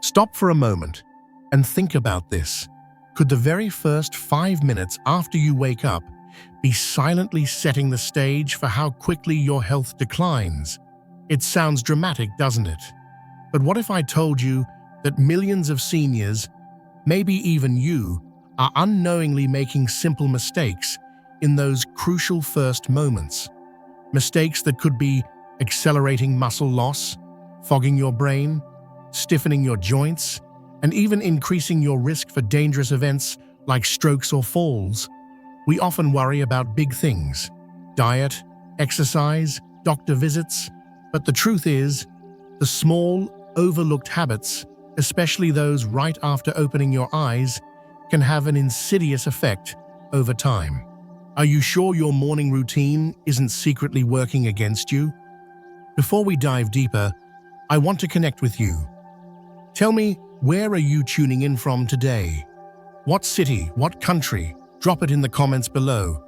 Stop for a moment and think about this. Could the very first 5 minutes after you wake up be silently setting the stage for how quickly your health declines? It sounds dramatic, doesn't it? But what if I told you that millions of seniors, maybe even you, are unknowingly making simple mistakes in those crucial first moments? Mistakes that could be accelerating muscle loss, fogging your brain, stiffening your joints, and even increasing your risk for dangerous events like strokes or falls. We often worry about big things: diet, exercise, doctor visits. But the truth is, the small, overlooked habits, especially those right after opening your eyes, can have an insidious effect over time. Are you sure your morning routine isn't secretly working against you? Before we dive deeper, I want to connect with you. Tell me, where are you tuning in from today? What city, what country? Drop it in the comments below.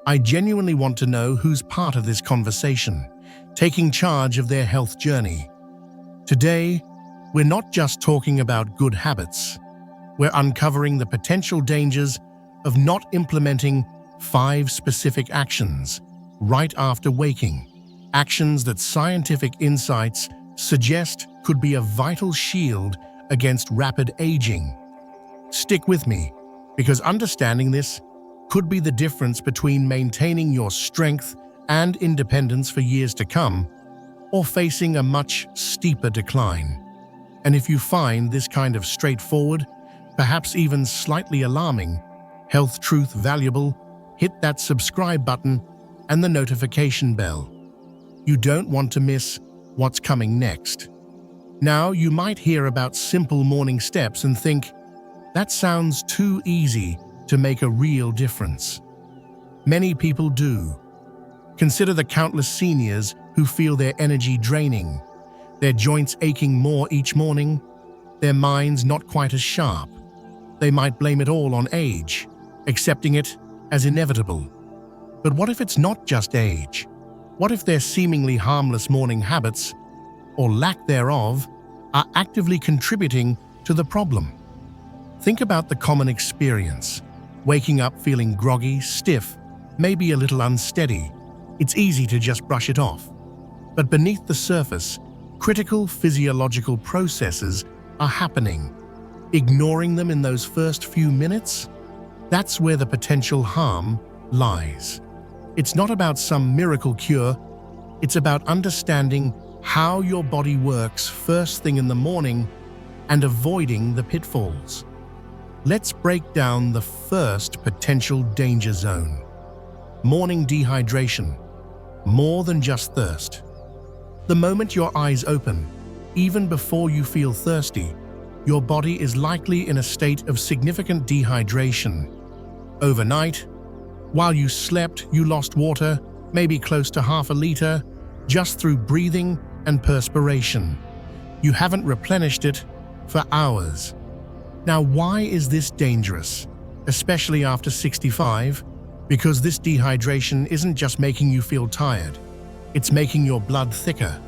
I genuinely want to know who's part of this conversation, taking charge of their health journey. Today, we're not just talking about good habits. We're uncovering the potential dangers of not implementing 5 specific actions right after waking. Actions that scientific insights suggest could be a vital shield against rapid aging. Stick with me, because understanding this could be the difference between maintaining your strength and independence for years to come, or facing a much steeper decline. And if you find this kind of straightforward, perhaps even slightly alarming, health truth valuable, hit that subscribe button and the notification bell. You don't want to miss what's coming next. Now, you might hear about simple morning steps and think, that sounds too easy to make a real difference. Many people do. Consider the countless seniors who feel their energy draining, their joints aching more each morning, their minds not quite as sharp. They might blame it all on age, accepting it as inevitable. But what if it's not just age? What if their seemingly harmless morning habits, or lack thereof, are actively contributing to the problem? Think about the common experience: waking up feeling groggy, stiff, maybe a little unsteady. It's easy to just brush it off. But beneath the surface, critical physiological processes are happening. Ignoring them in those first few minutes? That's where the potential harm lies. It's not about some miracle cure. It's about understanding how your body works first thing in the morning and avoiding the pitfalls. Let's break down the first potential danger zone: morning dehydration. More than just thirst. The moment your eyes open, even before you feel thirsty, your body is likely in a state of significant dehydration. Overnight, while you slept, you lost water, maybe close to half a liter, just through breathing and perspiration. You haven't replenished it for hours. Now, why is this dangerous, especially after 65? Because this dehydration isn't just making you feel tired, it's making your blood thicker.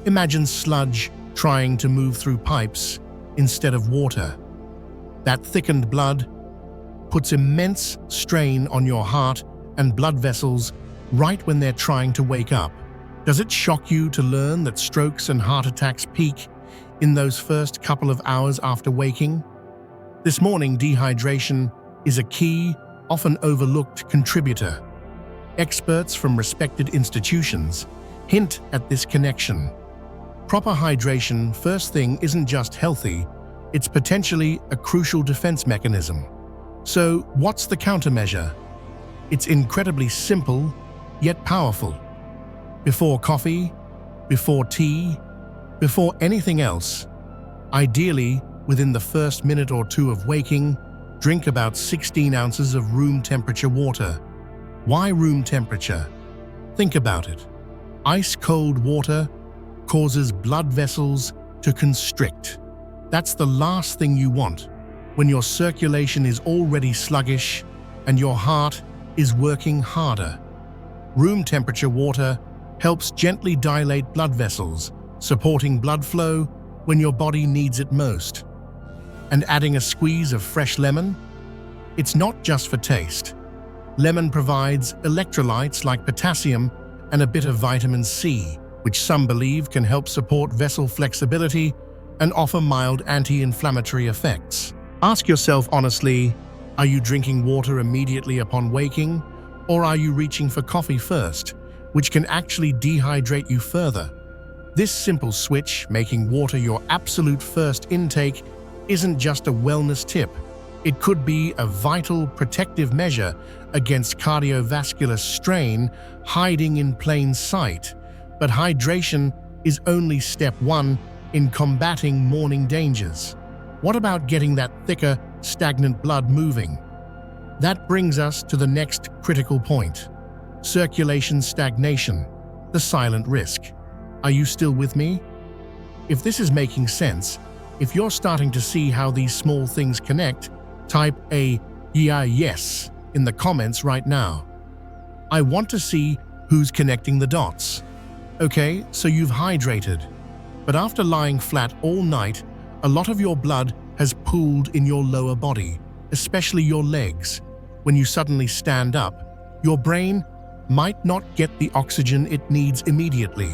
Imagine sludge trying to move through pipes instead of water. That thickened blood puts immense strain on your heart and blood vessels right when they're trying to wake up. Does it shock you to learn that strokes and heart attacks peak in those first couple of hours after waking? This morning dehydration is a key, often overlooked contributor. Experts from respected institutions hint at this connection. Proper hydration first thing isn't just healthy, it's potentially a crucial defense mechanism. So, what's the countermeasure? It's incredibly simple, yet powerful. Before coffee, before tea, before anything else, ideally within the first minute or two of waking, drink about 16 ounces of room temperature water. Why room temperature? Think about it. Ice-cold water causes blood vessels to constrict. That's the last thing you want when your circulation is already sluggish and your heart is working harder. Room temperature water helps gently dilate blood vessels, supporting blood flow when your body needs it most. And adding a squeeze of fresh lemon? It's not just for taste. Lemon provides electrolytes like potassium and a bit of vitamin C, which some believe can help support vessel flexibility and offer mild anti-inflammatory effects. Ask yourself honestly, are you drinking water immediately upon waking, or are you reaching for coffee first, which can actually dehydrate you further? This simple switch, making water your absolute first intake, isn't just a wellness tip. It could be a vital protective measure against cardiovascular strain hiding in plain sight. But hydration is only step one in combating morning dangers. What about getting that thicker, stagnant blood moving? That brings us to the next critical point: circulation stagnation, the silent risk. Are you still with me? If this is making sense, if you're starting to see how these small things connect, type a "yeah, yes" in the comments right now. I want to see who's connecting the dots. Okay, so you've hydrated, but after lying flat all night, a lot of your blood has pooled in your lower body, especially your legs. When you suddenly stand up, your brain might not get the oxygen it needs immediately.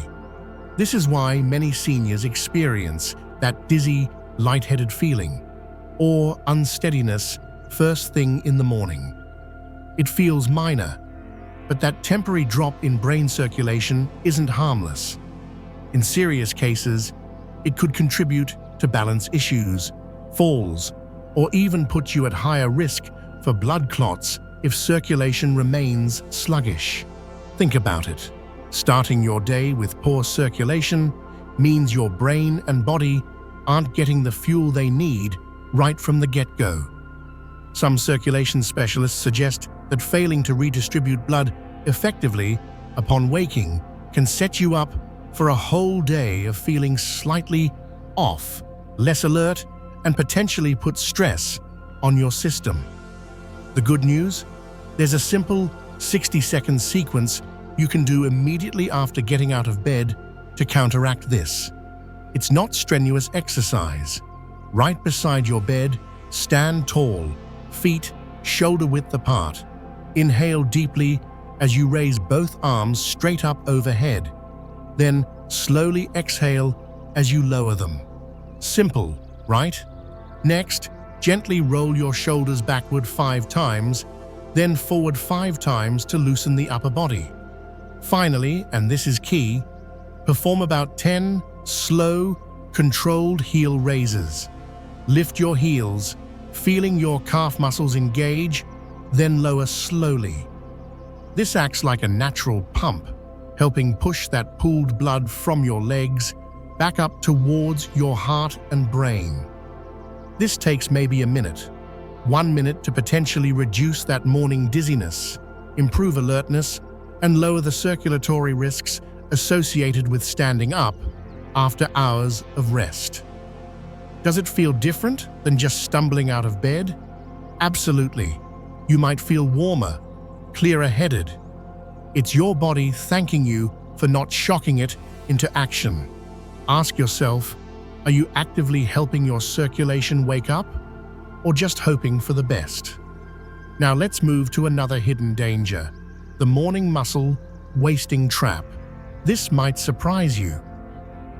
This is why many seniors experience that dizzy, lightheaded feeling, or unsteadiness first thing in the morning. It feels minor, but that temporary drop in brain circulation isn't harmless. In serious cases, it could contribute to balance issues, falls, or even put you at higher risk for blood clots if circulation remains sluggish. Think about it. Starting your day with poor circulation means your brain and body aren't getting the fuel they need right from the get-go. Some circulation specialists suggest that failing to redistribute blood effectively upon waking can set you up for a whole day of feeling slightly off, less alert, and potentially put stress on your system. The good news? There's a simple 60-second sequence you can do immediately after getting out of bed to counteract this. It's not strenuous exercise. Right beside your bed, stand tall, feet shoulder-width apart. Inhale deeply as you raise both arms straight up overhead. Then slowly exhale as you lower them. Simple, right? Next, gently roll your shoulders backward 5 times, then forward 5 times to loosen the upper body. Finally, and this is key, perform about 10 slow, controlled heel raises. Lift your heels, feeling your calf muscles engage, then lower slowly. This acts like a natural pump, helping push that pooled blood from your legs back up towards your heart and brain. This takes maybe a minute, 1 minute to potentially reduce that morning dizziness, improve alertness, and lower the circulatory risks associated with standing up after hours of rest. Does it feel different than just stumbling out of bed? Absolutely. You might feel warmer, clearer-headed. It's your body thanking you for not shocking it into action. Ask yourself, are you actively helping your circulation wake up, or just hoping for the best? Now let's move to another hidden danger: the morning muscle wasting trap. This might surprise you.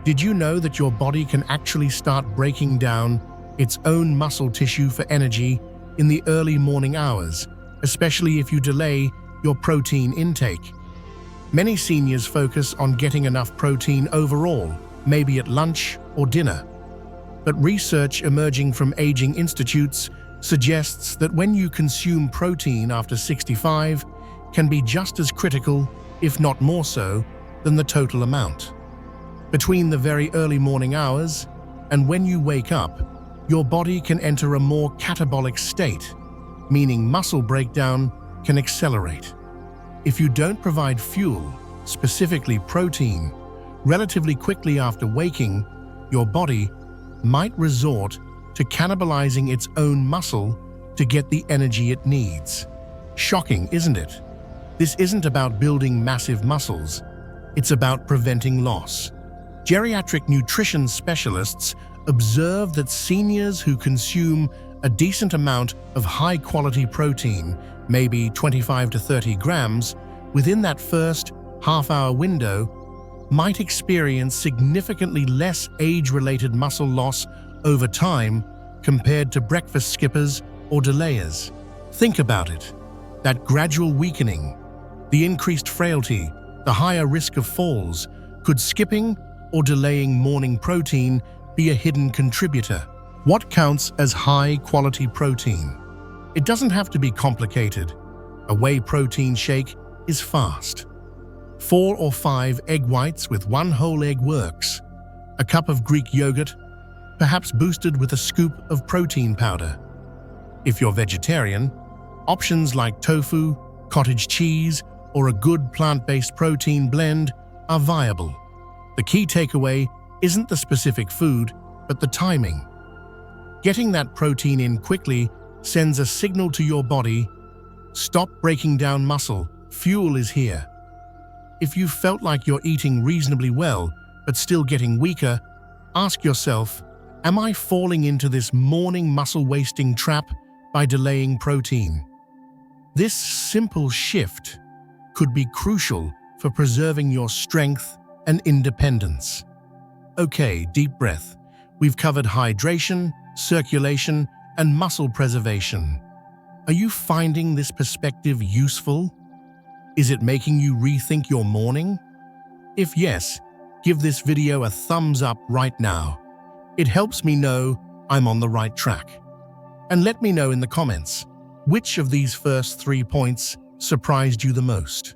Did you know that your body can actually start breaking down its own muscle tissue for energy in the early morning hours, especially if you delay your protein intake? Many seniors focus on getting enough protein overall, maybe at lunch or dinner. But research emerging from aging institutes suggests that when you consume protein after 65 can be just as critical, if not more so, than the total amount. Between the very early morning hours and when you wake up, your body can enter a more catabolic state, meaning muscle breakdown can accelerate. If you don't provide fuel, specifically protein, relatively quickly after waking, your body might resort to cannibalizing its own muscle to get the energy it needs. Shocking, isn't it? This isn't about building massive muscles. It's about preventing loss. Geriatric nutrition specialists observe that seniors who consume a decent amount of high-quality protein, maybe 25 to 30 grams, within that first half-hour window, might experience significantly less age-related muscle loss over time compared to breakfast skippers or delayers. Think about it. That gradual weakening, the increased frailty, the higher risk of falls, could skipping or delaying morning protein be a hidden contributor? What counts as high-quality protein? It doesn't have to be complicated. A whey protein shake is fast. 4 or 5 egg whites with 1 whole egg works. A cup of Greek yogurt, perhaps boosted with a scoop of protein powder. If you're vegetarian, options like tofu, cottage cheese, or a good plant-based protein blend are viable. The key takeaway isn't the specific food, but the timing. Getting that protein in quickly sends a signal to your body, stop breaking down muscle, fuel is here. If you felt like you're eating reasonably well, but still getting weaker, ask yourself, am I falling into this morning muscle-wasting trap by delaying protein? This simple shift could be crucial for preserving your strength and independence. Okay, deep breath. We've covered hydration, circulation, and muscle preservation. Are you finding this perspective useful? Is it making you rethink your morning? If yes, give this video a thumbs up right now. It helps me know I'm on the right track. And let me know in the comments, which of these first 3 points surprised you the most?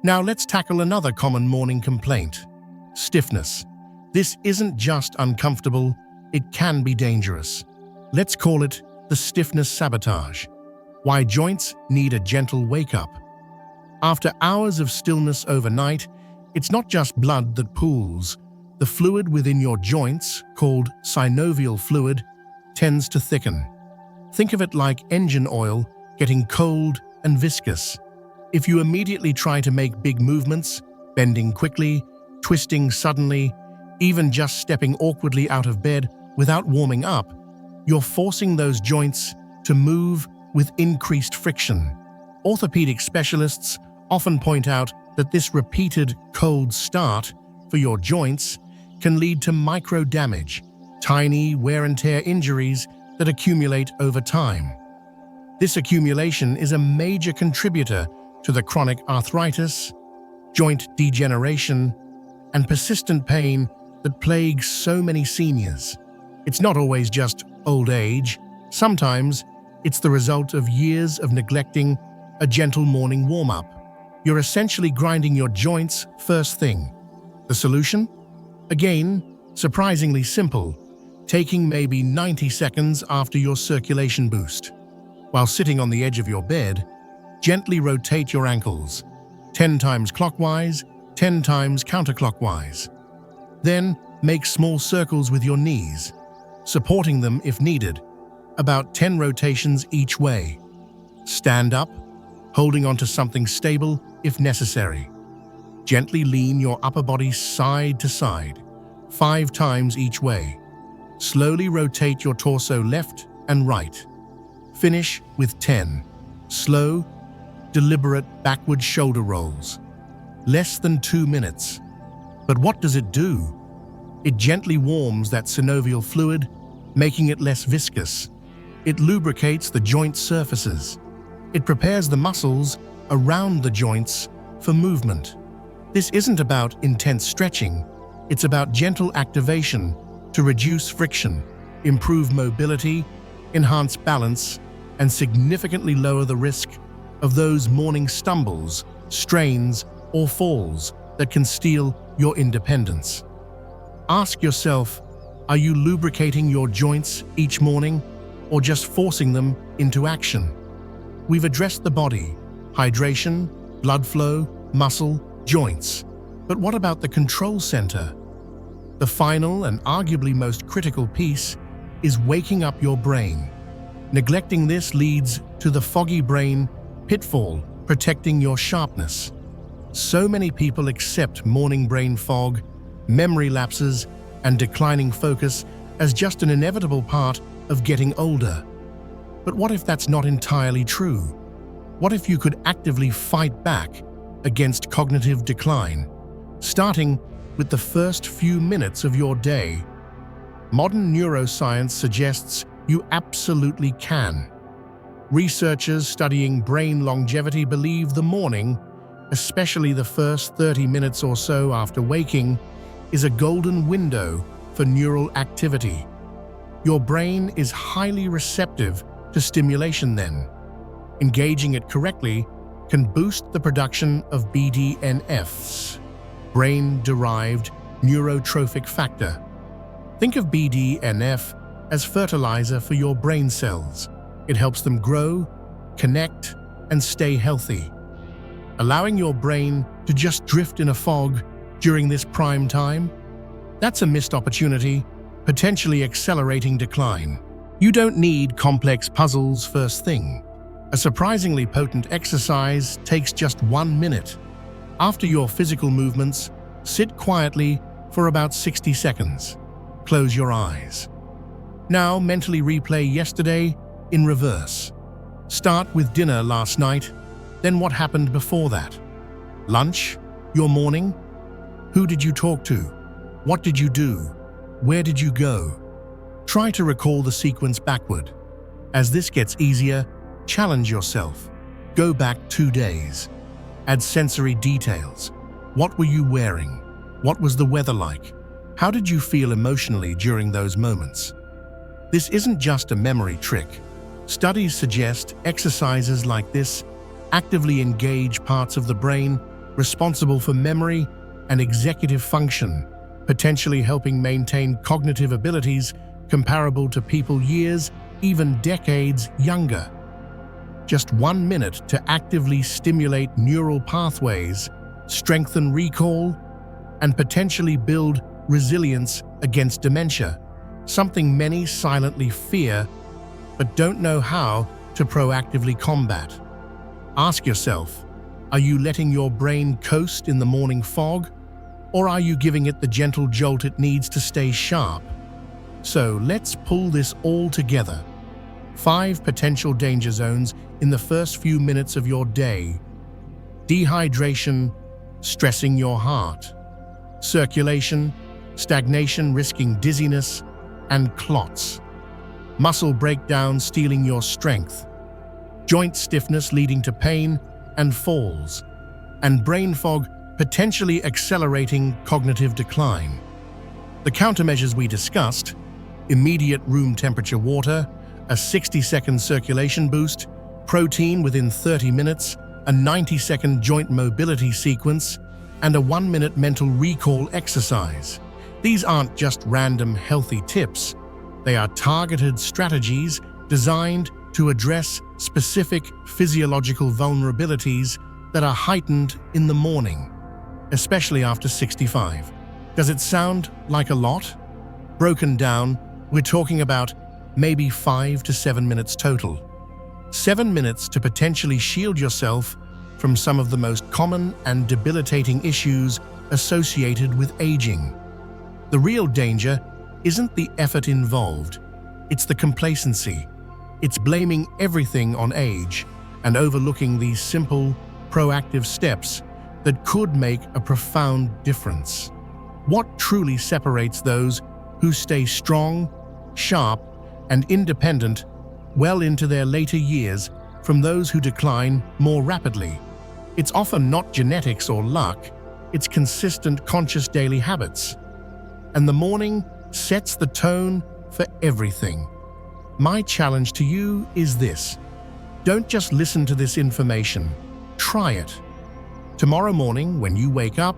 Now let's tackle another common morning complaint: stiffness. This isn't just uncomfortable, it can be dangerous. Let's call it the stiffness sabotage. Why joints need a gentle wake-up. After hours of stillness overnight, it's not just blood that pools. The fluid within your joints, called synovial fluid, tends to thicken. Think of it like engine oil getting cold and viscous. If you immediately try to make big movements, bending quickly, twisting suddenly, even just stepping awkwardly out of bed without warming up, you're forcing those joints to move with increased friction. Orthopedic specialists often point out that this repeated cold start for your joints can lead to micro damage, tiny wear and tear injuries that accumulate over time. This accumulation is a major contributor to the chronic arthritis, joint degeneration, and persistent pain that plagues so many seniors. It's not always just old age. Sometimes it's the result of years of neglecting a gentle morning warm-up. You're essentially grinding your joints first thing. The solution? Again, surprisingly simple, taking maybe 90 seconds after your circulation boost. While sitting on the edge of your bed, gently rotate your ankles, 10 times clockwise, 10 times counterclockwise. Then make small circles with your knees, supporting them if needed, about 10 rotations each way. Stand up, holding onto something stable if necessary. Gently lean your upper body side to side, 5 times each way. Slowly rotate your torso left and right. Finish with 10 slow, deliberate backward shoulder rolls. Less than 2 minutes. But what does it do? It gently warms that synovial fluid, making it less viscous. It lubricates the joint surfaces. It prepares the muscles around the joints for movement. This isn't about intense stretching, it's about gentle activation to reduce friction, improve mobility, enhance balance, and significantly lower the risk of those morning stumbles, strains, or falls that can steal your independence. Ask yourself, are you lubricating your joints each morning or just forcing them into action? We've addressed the body, hydration, blood flow, muscle, joints. But what about the control center? The final and arguably most critical piece is waking up your brain. Neglecting this leads to the foggy brain pitfall, protecting your sharpness. So many people accept morning brain fog memory lapses, and declining focus as just an inevitable part of getting older. But what if that's not entirely true? What if you could actively fight back against cognitive decline, starting with the first few minutes of your day? Modern neuroscience suggests you absolutely can. Researchers studying brain longevity believe the morning, especially the first 30 minutes or so after waking, is a golden window for neural activity. Your brain is highly receptive to stimulation then. Engaging it correctly can boost the production of BDNFs, brain-derived neurotrophic factor. Think of BDNF as fertilizer for your brain cells. It helps them grow, connect, and stay healthy. Allowing your brain to just drift in a fog during this prime time? That's a missed opportunity, potentially accelerating decline. You don't need complex puzzles first thing. A surprisingly potent exercise takes just 1 minute. After your physical movements, sit quietly for about 60 seconds. Close your eyes. Now mentally replay yesterday in reverse. Start with dinner last night, then what happened before that? Lunch? Your morning? Who did you talk to? What did you do? Where did you go? Try to recall the sequence backward. As this gets easier, challenge yourself. Go back 2 days. Add sensory details. What were you wearing? What was the weather like? How did you feel emotionally during those moments? This isn't just a memory trick. Studies suggest exercises like this actively engage parts of the brain responsible for memory and executive function, potentially helping maintain cognitive abilities comparable to people years, even decades younger. Just 1 minute to actively stimulate neural pathways, strengthen recall, and potentially build resilience against dementia, something many silently fear but don't know how to proactively combat. Ask yourself, are you letting your brain coast in the morning fog, or are you giving it the gentle jolt it needs to stay sharp? So let's pull this all together. 5 potential danger zones in the first few minutes of your day. Dehydration, stressing your heart. Circulation, stagnation risking dizziness, and clots. Muscle breakdown stealing your strength. Joint stiffness leading to pain and falls. And brain fog potentially accelerating cognitive decline. The countermeasures we discussed: immediate room temperature water, a 60-second circulation boost, protein within 30 minutes, a 90-second joint mobility sequence, and a 1-minute mental recall exercise. These aren't just random healthy tips. They are targeted strategies designed to address specific physiological vulnerabilities that are heightened in the morning, especially after 65. Does it sound like a lot? Broken down, we're talking about maybe 5 to 7 minutes total. 7 minutes to potentially shield yourself from some of the most common and debilitating issues associated with aging. The real danger isn't the effort involved, it's the complacency. It's blaming everything on age and overlooking these simple, proactive steps that could make a profound difference. What truly separates those who stay strong, sharp, and independent well into their later years from those who decline more rapidly? It's often not genetics or luck, it's consistent conscious daily habits. And the morning sets the tone for everything. My challenge to you is this: don't just listen to this information, try it. Tomorrow morning, when you wake up,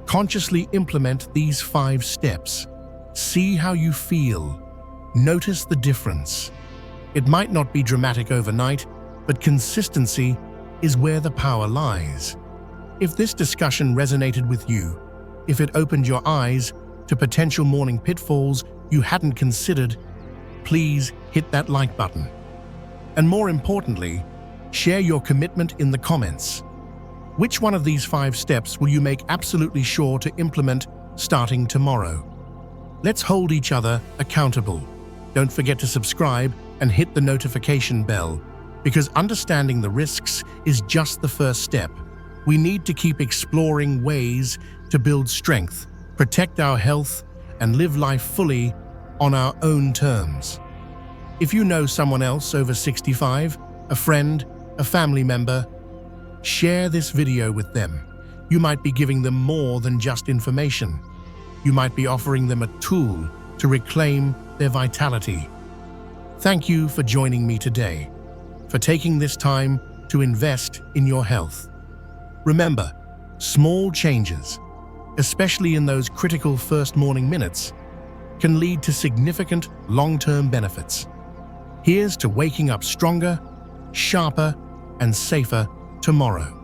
consciously implement these 5 steps. See how you feel. Notice the difference. It might not be dramatic overnight, but consistency is where the power lies. If this discussion resonated with you, if it opened your eyes to potential morning pitfalls you hadn't considered, please hit that like button. And more importantly, share your commitment in the comments. Which one of these 5 steps will you make absolutely sure to implement starting tomorrow. Let's hold each other accountable. Don't forget to subscribe and hit the notification bell, because understanding the risks is just the first step. We need to keep exploring ways to build strength, protect our health, and live life fully on our own terms. If you know someone else over 65, a friend, a family member, share this video with them. You might be giving them more than just information. You might be offering them a tool to reclaim their vitality. Thank you for joining me today, for taking this time to invest in your health. Remember, small changes, especially in those critical first morning minutes, can lead to significant long-term benefits. Here's to waking up stronger, sharper, and safer tomorrow.